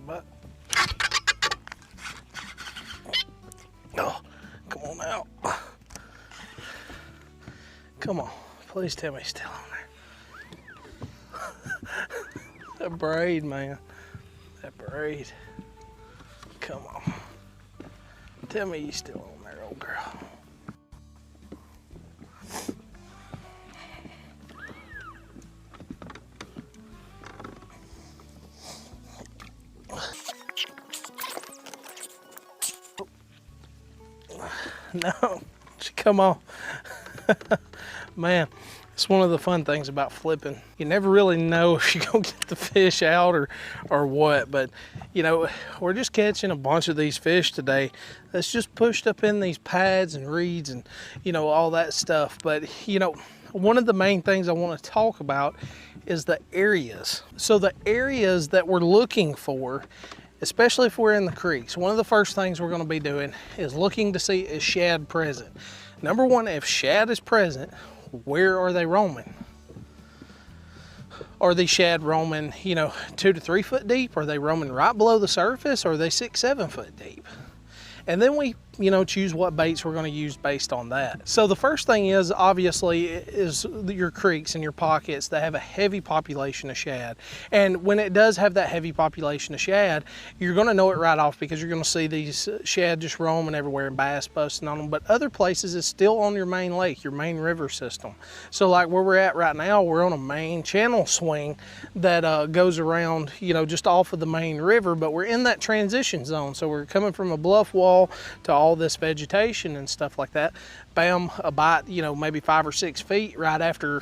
But oh, come on out. Come on, please tell me he's still on there. That braid, man. That braid. Come on. Tell me you're still on there, old girl. No, come on. Man, it's one of the fun things about flipping. You never really know if you're gonna get the fish out or what, but you know, we're just catching a bunch of these fish today that's just pushed up in these pads and reeds and, you know, all that stuff. But, you know, one of the main things I want to talk about is the areas. So the areas that we're looking for, especially if we're in the creeks, one of the first things we're going to be doing is looking to see is shad present. Number one, if shad is present, where are they roaming? Are these shad roaming, you know, 2 to 3 foot deep? Are they roaming right below the surface? Or are they 6, 7 foot deep? And then we, you know, choose what baits we're going to use based on that. So the first thing is obviously is your creeks and your pockets that have a heavy population of shad. And when it does have that heavy population of shad, you're going to know it right off because you're going to see these shad just roaming everywhere and bass busting on them. But other places it's still on your main lake, your main river system. So like where we're at right now, we're on a main channel swing that goes around, you know, just off of the main river, but we're in that transition zone. So we're coming from a bluff wall to all this vegetation and stuff like that. Bam, a bite, you know, maybe 5 or 6 feet right after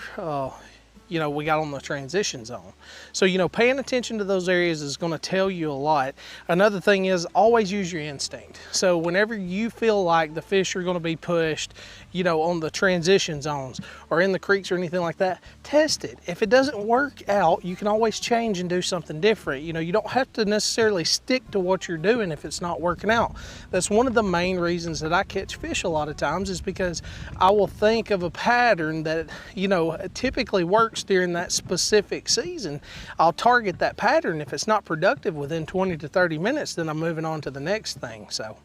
you know, we got on the transition zone. So, you know, paying attention to those areas is going to tell you a lot. Another thing is always use your instinct. So whenever you feel like the fish are going to be pushed, you know, on the transition zones or in the creeks or anything like that, test it. If it doesn't work out, you can always change and do something different. You know, you don't have to necessarily stick to what you're doing if it's not working out. That's one of the main reasons that I catch fish a lot of times, is because I will think of a pattern that, you know, typically works during that specific season. I'll target that pattern. If it's not productive within 20 to 30 minutes, then I'm moving on to the next thing. So